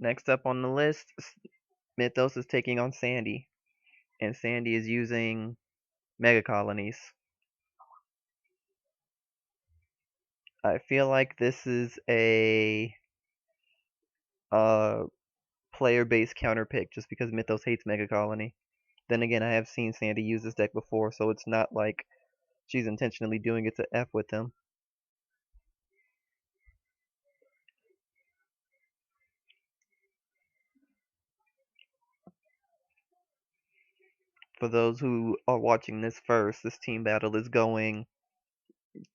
Next up on the list, Mythos is taking on Sandy, and Sandy is using mega colonies. I feel like this is a uh, player-based counter pick just because Mythos hates mega colony. Then again, I have seen Sandy use this deck before, so it's not like she's intentionally doing it to F with him. For those who are watching this first, this team battle is going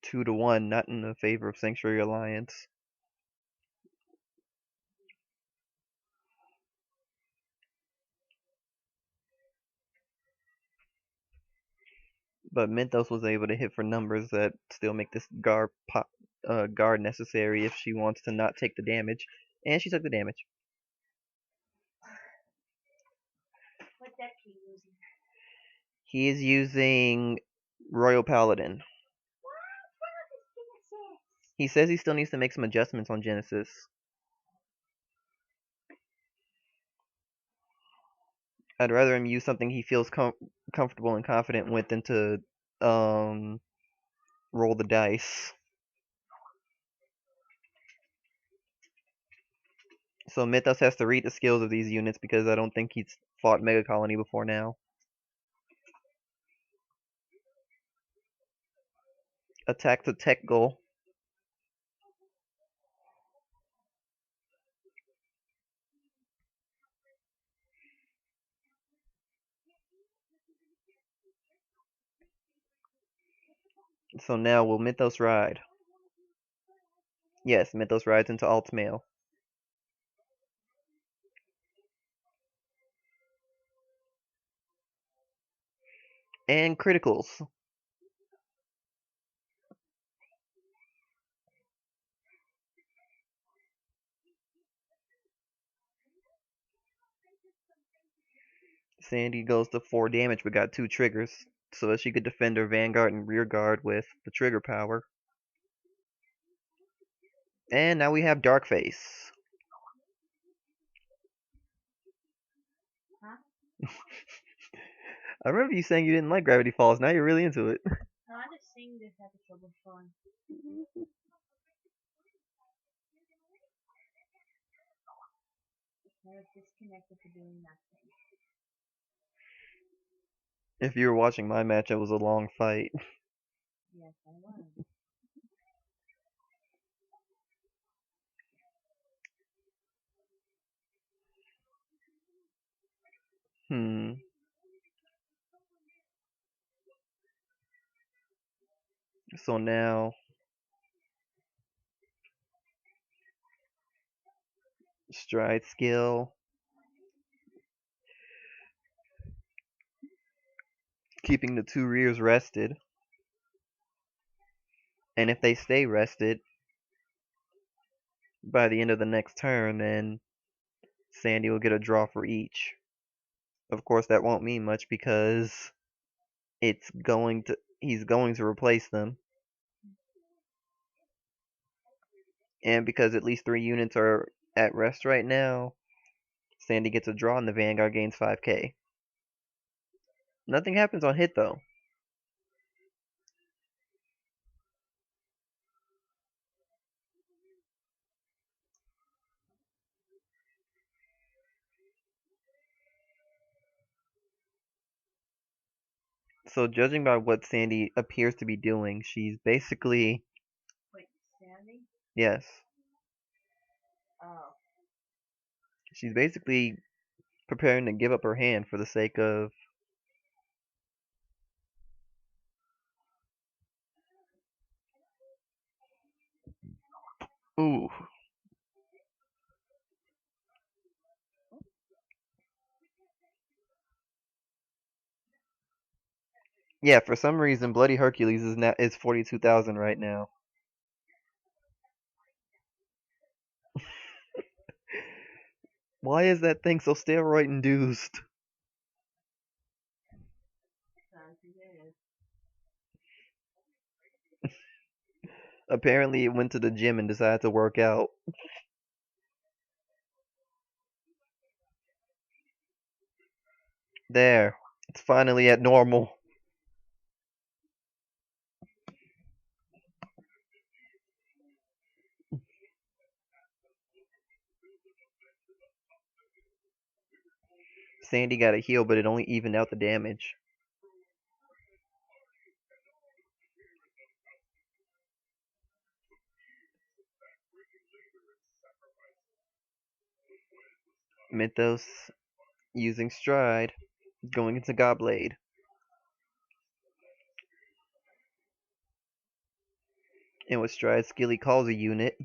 2-1, not in the favor of Sanctuary Alliance. But Mythos was able to hit for numbers that still make this guard necessary if she wants to not take the damage. And she took the damage. What deck are you using? He is using Royal Paladin. He says he still needs to make some adjustments on Genesis. I'd rather him use something he feels comfortable and confident with than to roll the dice. So Mythos has to read the skills of these units because I don't think he's fought Mega Colony before now. Attack the tech goal. So now will Mythos ride? Yes, Mythos rides into alt mail. And criticals. Sandy goes to 4 damage but got 2 triggers so that she could defend her Vanguard and Rear Guard with the trigger power. And now we have Darkface. Huh? I remember you saying you didn't like Gravity Falls. Now you're really into it. No, I'm just seeing this episode for fun. I was disconnected to doing nothing. If you were watching my match, it was a long fight. Yes, I was. So now stride skill, keeping the 2 rears rested, and if they stay rested by the end of the next turn, then Sandy will get a draw for each. Of course, that won't mean much because he's going to replace them, and because at least 3 units are at rest right now, Sandy gets a draw and the Vanguard gains 5k. Nothing happens on hit though. So judging by what Sandy appears to be doing, she's basically... Wait, Sandy? Yes. Oh. She's basically preparing to give up her hand for the sake of... Ooh. Yeah, for some reason, Bloody Hercules is 42,000 right now. Why is that thing so steroid induced? Apparently, it went to the gym and decided to work out. There. It's finally at normal. Sandy got a heal, but it only evened out the damage. Mythos using Stride, going into Godblade. And with Stride skill he calls a unit.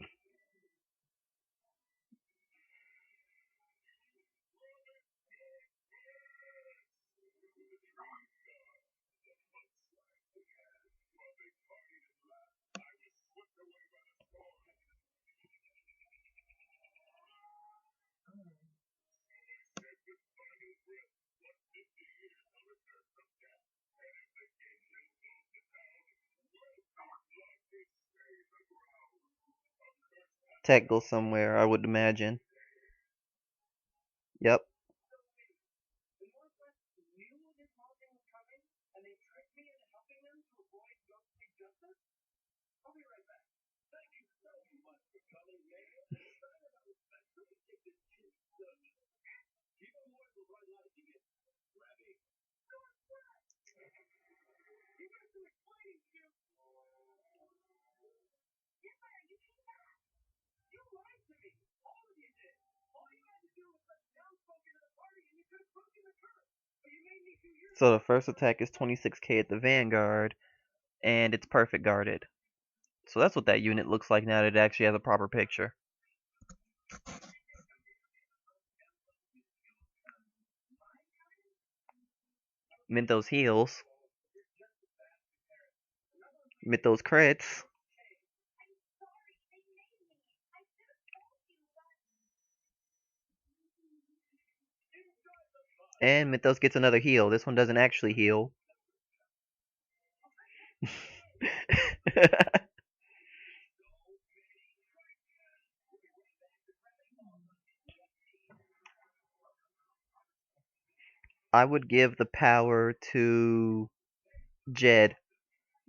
Tech goes somewhere, I would imagine. Yep. So the first attack is 26k at the Vanguard, and it's perfect guarded. So that's what that unit looks like now that it actually has a proper picture. Mythos heals. Mythos crits. And Mythos gets another heal. This one doesn't actually heal. I would give the power to Jed.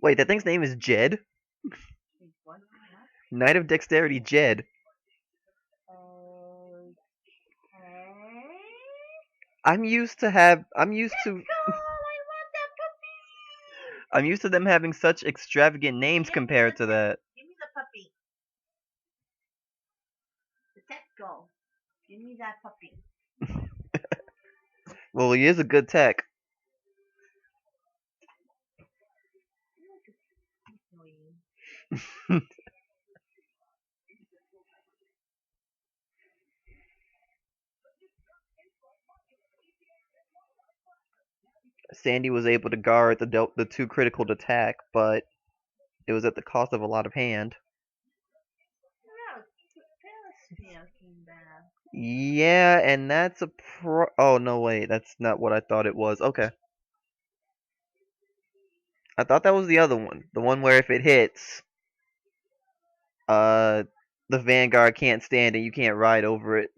Wait, that thing's name is Jed? Knight of Dexterity Jed. Okay. I'm used to I'm used to them having such extravagant names compared to that. Give me the puppy. The tech go. Give me that puppy. Well, he is a good tech. Sandy was able to guard the two critical attack, but it was at the cost of a lot of hand. Yeah, and that's a Oh no, wait, that's not what I thought it was. Okay, I thought that was the other one, the one where if it hits, uh, the Vanguard can't stand it. You can't ride over it.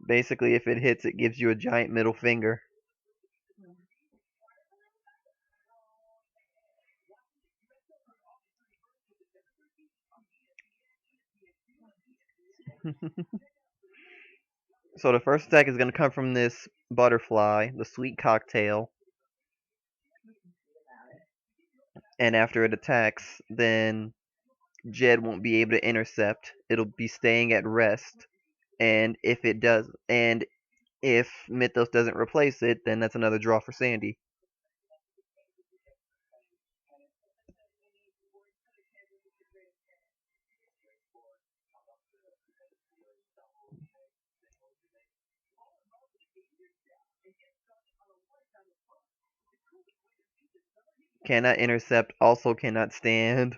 Basically, if it hits, it gives you a giant middle finger. So the first attack is going to come from this butterfly, the sweet cocktail. And after it attacks, then Jed won't be able to intercept. It'll be staying at rest. And if Mythos doesn't replace it, then that's another draw for Sandy. Cannot intercept, also cannot stand.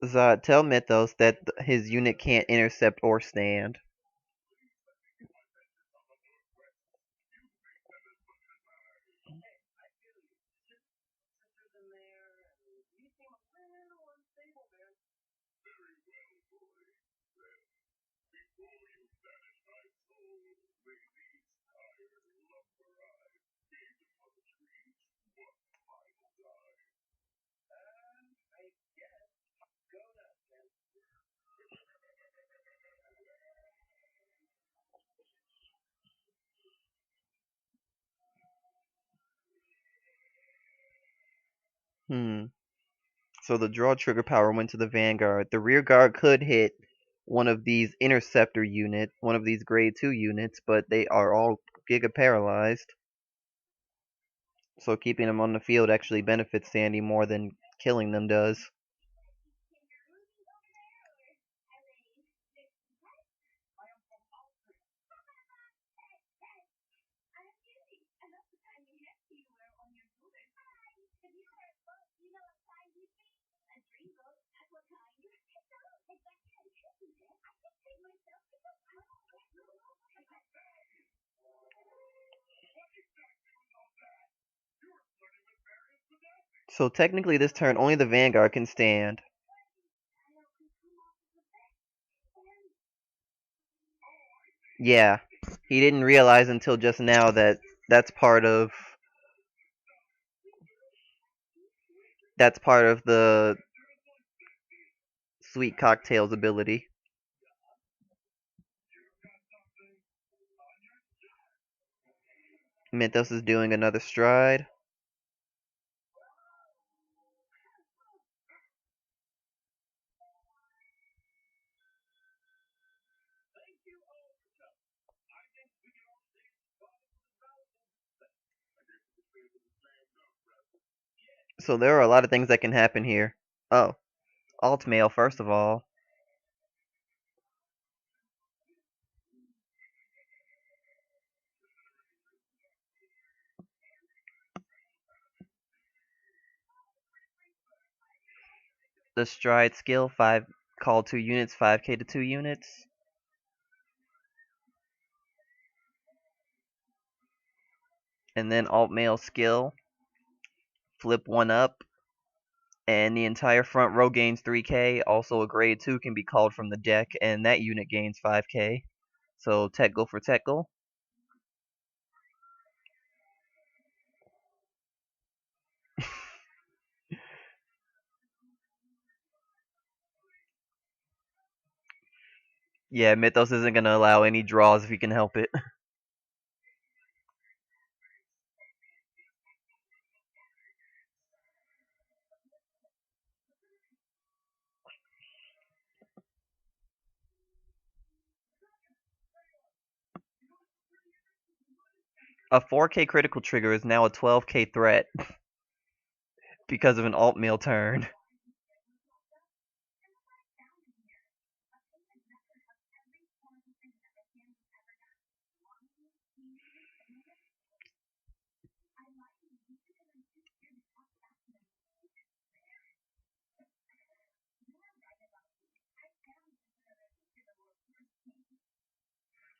Zod, tell Mythos that his unit can't intercept or stand. Hmm. So the draw trigger power went to the Vanguard. The rear guard could hit one of these interceptor unit, one of these grade 2 units, but they are all giga paralyzed. So keeping them on the field actually benefits Sandy more than killing them does. So technically this turn only the Vanguard can stand. Yeah. He didn't realize until just now that that's part of that's part of the Sweet Cocktail's ability. Mythos is doing another stride. So there are a lot of things that can happen here. Oh, alt mail first of all. The stride skill 5 call 2 units 5k to 2 units. And then alt mail skill flip 1 up and the entire front row gains 3k. Also a grade 2 can be called from the deck and that unit gains 5k. So tech go for tech go. Yeah, Mythos isn't going to allow any draws if he can help it. A 4k critical trigger is now a 12k threat because of an alt mail turn.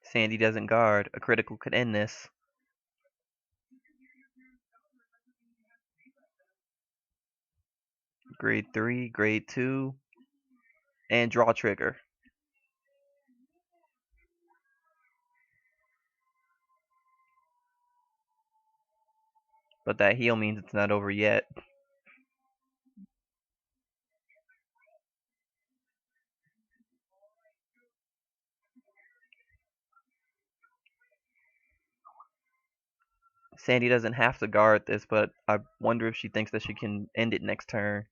Sandy doesn't guard. A critical could end this. Grade 3, grade 2, and draw trigger. But that heal means it's not over yet. Sandy doesn't have to guard this, but I wonder if she thinks that she can end it next turn.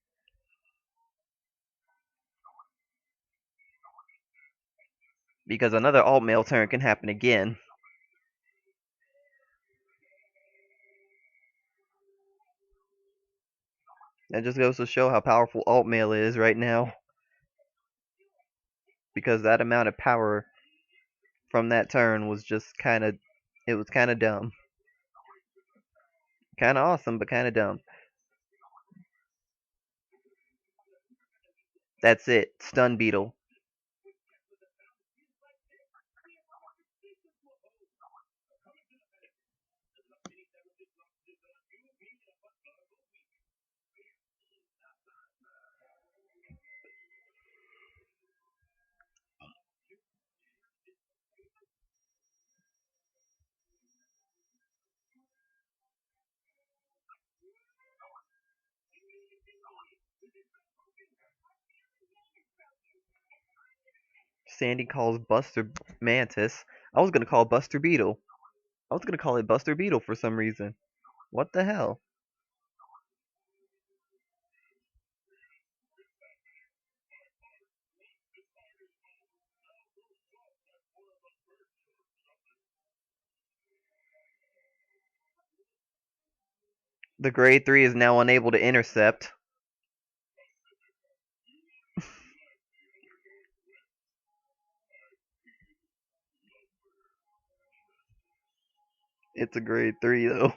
Because another alt mail turn can happen again. That just goes to show how powerful alt mail is right now. Because that amount of power from that turn was just it was kind of dumb. Kind of awesome, but kind of dumb. That's it. Stun beetle. Sandy calls Buster Mantis. I was gonna call Buster Beetle. I was gonna call it Buster Beetle for some reason. What the hell? The grade 3 is now unable to intercept. It's a grade 3 though.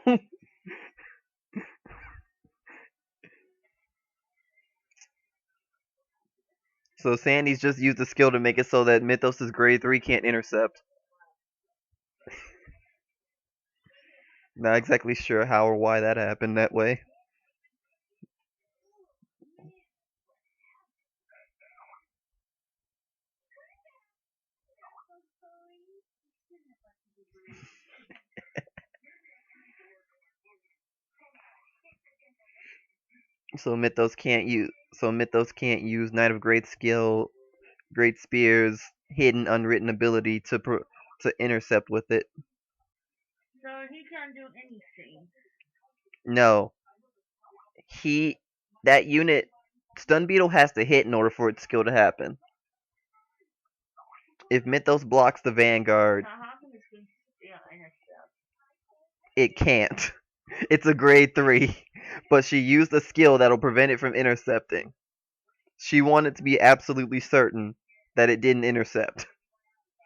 So Sandy's just used the skill to make it so that Mythos' grade 3 can't intercept. Not exactly sure how or why that happened that way. So Mythos can't use Knight of Great Skill, Great Spears, hidden unwritten ability to intercept with it. So he can't do anything. No, he that unit Stun Beetle has to hit in order for its skill to happen. If Mythos blocks the Vanguard, So how come it's going to steal intercept? it can't. It's a grade 3, but she used a skill that'll prevent it from intercepting. She wanted to be absolutely certain that it didn't intercept.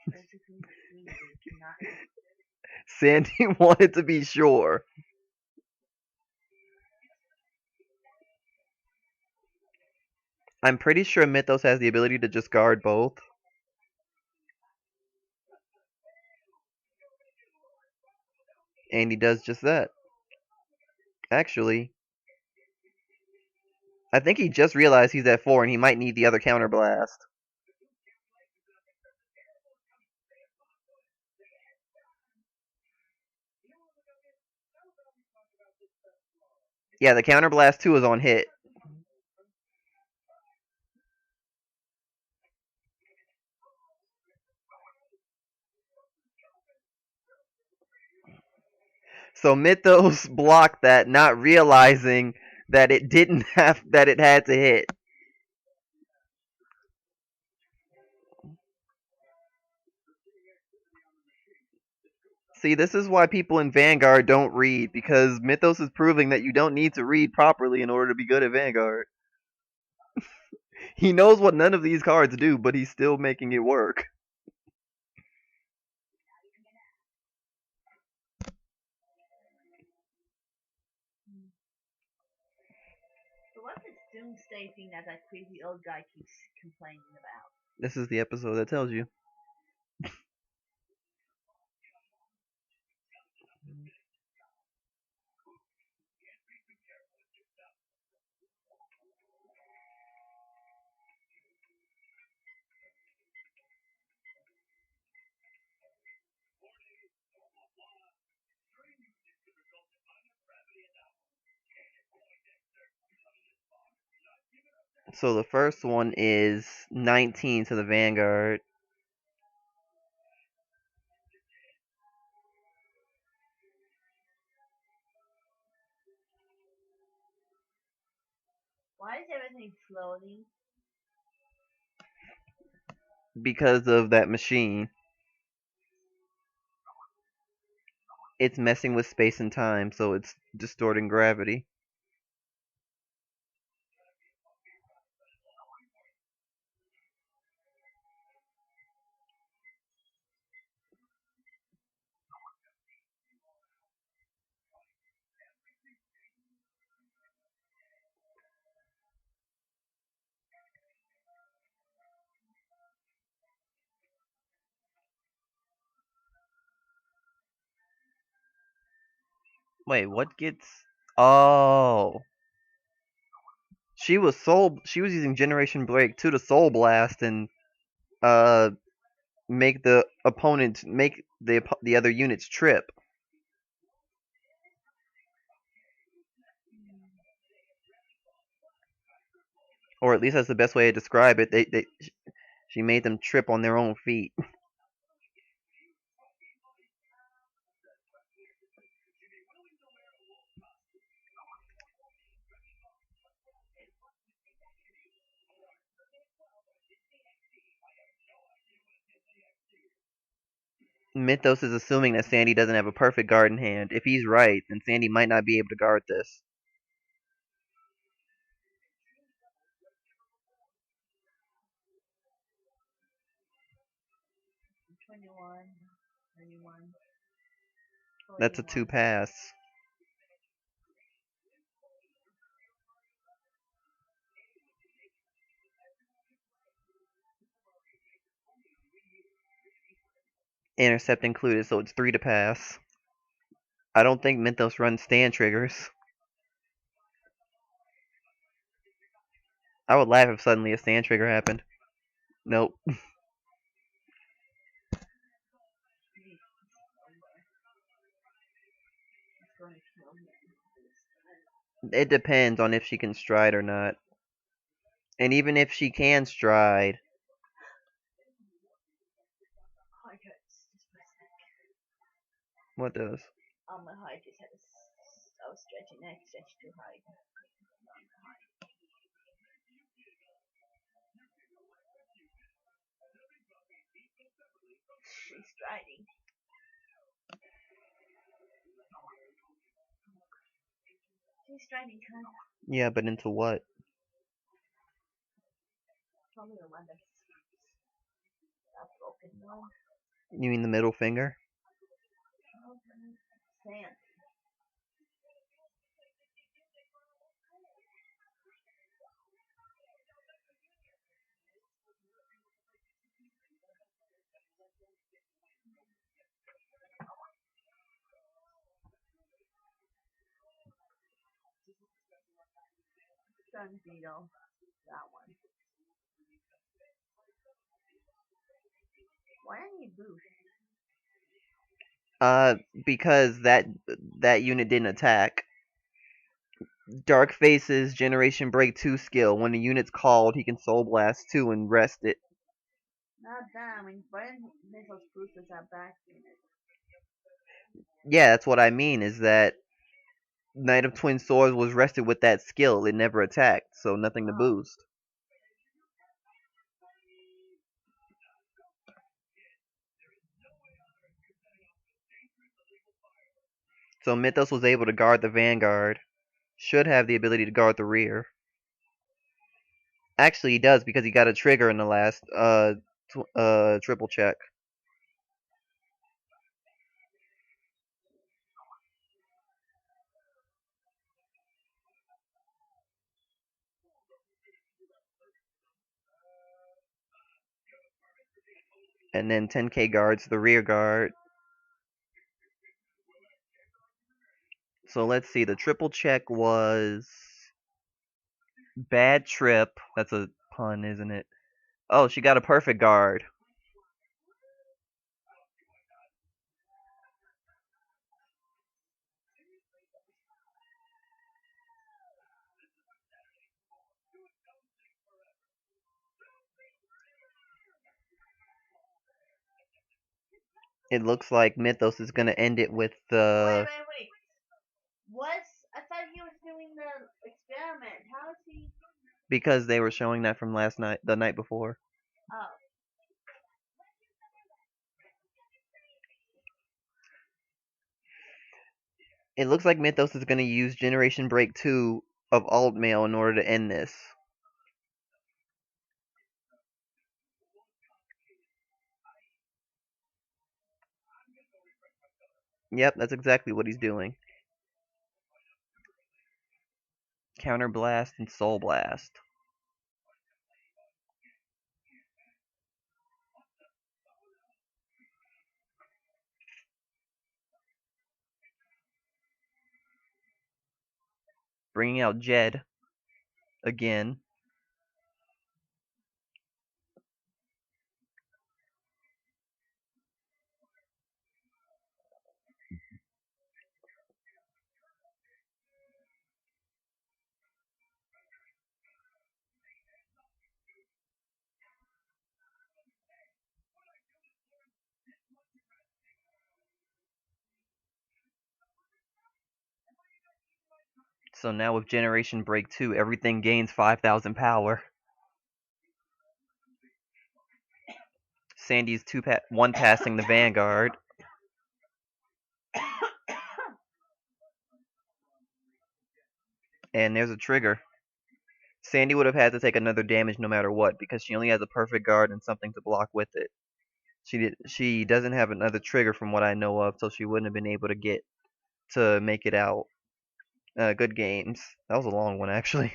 Basically, it cannot. Sandy wanted to be sure. I'm pretty sure Mythos has the ability to just guard both. And he does just that. Actually, I think he just realized he's at 4 and he might need the other counter blast. Yeah, the counter blast 2 is on hit. So Mythos blocked that, not realizing that it didn't have that it had to hit. See, this is why people in Vanguard don't read, because Mythos is proving that you don't need to read properly in order to be good at Vanguard. He knows what none of these cards do, but he's still making it work. So what's this doomsday thing that crazy old guy keeps complaining about? This is the episode that tells you. So the first one is 19 to the Vanguard. Why is everything floating? Because of that machine. It's messing with space and time, so it's distorting gravity. Wait, what gets? Oh, she was using Generation Break 2 to Soul Blast and uh make the opponent make the other units trip, or at least that's the best way to describe it. She made them trip on their own feet. Mythos is assuming that Sandy doesn't have a perfect guard in hand. If he's right, then Sandy might not be able to guard this. 21, 91, That's a 2 41. pass. Intercept included, so it's 3 to pass. I don't think Mythos runs stand triggers. I would laugh if suddenly a stand trigger happened. Nope. It's going to kill me. It depends on if she can stride or not. And even if she can stride, Oh, it hurts. Just for a sec. what does? Oh, my heart just had a. I was stretching. I stretched too hard. She's striding. She's striding kind of. Yeah, but into what? Probably the one that's a broken one. You mean the middle finger? Sand. Sun beetle. That one. Why don't you boost? Uh, because that unit didn't attack. Dark Face's Generation Break 2 skill. When the unit's called, he can Soul Blast 2 and rest it. Not that. I mean, why didn't Mythos boost us our back unit? Yeah, that's what I mean, is that Knight of Twin Swords was rested with that skill. It never attacked, so nothing to Oh. boost. So Mythos was able to guard the Vanguard. Should have the ability to guard the rear. Actually, he does because he got a trigger in the last triple check. And then 10k guards the rear guard. So let's see. The triple check was bad trip. That's a pun, isn't it? Oh, she got a perfect guard. It looks like Mythos is gonna end it with the Wait. What's. I thought he was doing the experiment. How is he. because they were showing that from last night, the night before. Oh. It looks like Mythos is gonna use Generation Break 2 of Alt Mail in order to end this. Yep, that's exactly what he's doing. Counter Blast and Soul Blast. bringing out Jed again. So now with Generation Break 2, everything gains 5,000 power. Sandy's one passing the Vanguard. And there's a trigger. Sandy would have had to take another damage no matter what because she only has a perfect guard and something to block with it. She doesn't have another trigger from what I know of, so she wouldn't have been able to get to make it out. Good games. That was a long one actually.